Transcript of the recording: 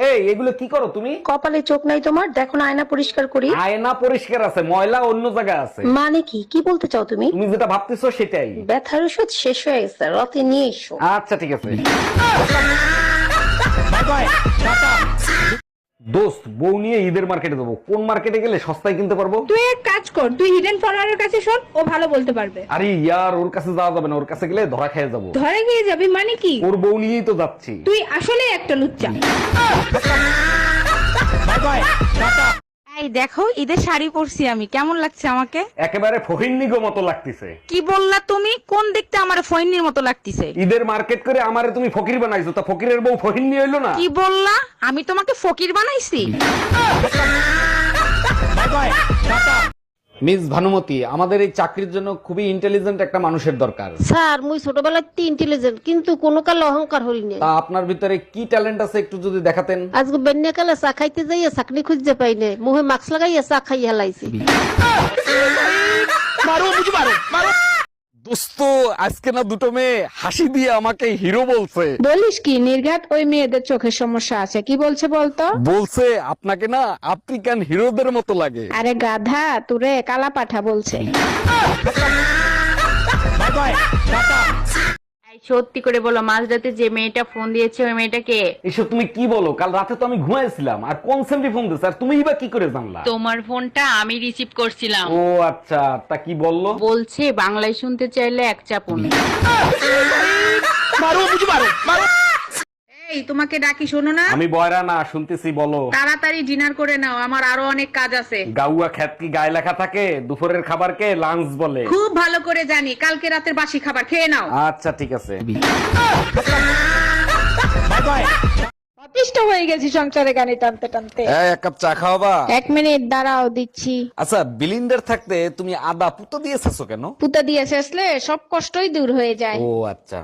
এই এগুলো কি করো তুমি? কপালে চোখ নাই তোমার? দেখো না, আয়না পরিষ্কার করি। আয়না পরিষ্কার আছে, ময়লা অন্য জায়গায় আছে। মানে কি কি বলতে চাও তুমি? তুমি যেটা ভাবতেছো সেটাই। ব্যথার ওষুধ শেষ হয়ে গেছে, রাতে নিয়ে এসো। আচ্ছা ঠিক আছে। দোস্ত, বউ নিয়ে ঈদের মার্কেটে যাবো। কোন মার্কেটে গেলে সস্তায় কিনতে পারবো? তুই এক কাজ কর, তুই হিডেন ফলোয়ারের কাছে শোন, ও ভালো বলতে পারবে। আরে ইয়ার, ওর কাছে যাওয়া যাবে না, ওর কাছে গেলে ধরা খেয়ে যাবো। ধরে গিয়ে যাবি মানে কি? ওর বউ নিয়েই তো যাচ্ছি। তুই আসলে একটা লুচ্চা। এই দেখো, ঈদের শাড়ি পরছি আমি, কেমন লাগছে আমাকে? একেবারে ফহিন্নিগো মতো লাগতেছে। কি বললা তুমি? কোন দেখতে আমার ফইন্নির মতো লাগতিছে? ঈদের মার্কেট করে আমারে তুমি ফকির বানাইছো, তা ফকিরের বউ ফহিন্নি হইলো না? কি বললা? আমি তোমাকে ফকির বানাইছি? মিস ভানুমতি, আমাদের এই চাকরির জন্য খুবই ইন্টেলিজেন্ট একটা মানুষের দরকার। স্যার, মুই ছোটবেলায় ইন্টেলিজেন্ট, কিন্তু কোনো কালে অহংকার হই নাই। তা আপনার ভিতরে কি ট্যালেন্ট আছে একটু যদি দেখাতেন। আজকে বেন্যা কালে চা খাইতে যাইয়া চাকরি খুঁজতে পাই নাই, মুহে মাস্ক লাগাইয়া চা খাই হেলাইছি। দোস্ত, আজকে না দুটো মেয়ে হাসি দিয়ে আমাকে হিরো বলছে। বলিস কি নির্ঘাত? ওই মেয়েদের চোখের সমস্যা আছে। কি বলছে বলতো? বলছে আপনাকে না আফ্রিকান হিরোদের মতো লাগে। আরে গাধা, তুরে কালা পাঠা বলছে। সত্যি করে বলো, মাঝরাতে যে মেয়েটা ফোন দিয়েছে ওই মেয়েটা কে? এসব তুমি কি বলো? কাল রাতে তো আমি ঘুমাইছিলাম। আর কোন সেমটি ফোন দিছে? আর তুমিই বা কি করে জানলা? তোমার ফোনটা আমি রিসিভ করছিলাম। ও আচ্ছা, তা কি বললো? বলছে বাংলায় শুনতে চাইলে এক চাপুন। এই তোমাকে ডাকি, শোনো না। আমি বয়রা না, শুনতেছি, বলো। তাড়াতাড়ি ডিনার করে নাও, আমার আরো অনেক কাজ আছে। গাউয়া খ্যাত কি গায়ে লেখা থাকে? দুপুরের খাবারকে লাঞ্চ বলে। খুব ভালো করে জানি, কালকে রাতের বাসি খাবার খেয়ে নাও। আচ্ছা ঠিক আছে। অতিষ্ঠ হয়ে গেছি সংসারে গানি টানতে টানতে। এক কাপ চা খাওয়াবা? 1 মিনিট দাঁড়াও, দিচ্ছি। আচ্ছা, বিলিন্ডার থাকতে তুমি আদা পুতো দিয়েছো কেন? পুতা দিয়ে শেষলে সব কষ্টই দূর হয়ে যায়। ও আচ্ছা।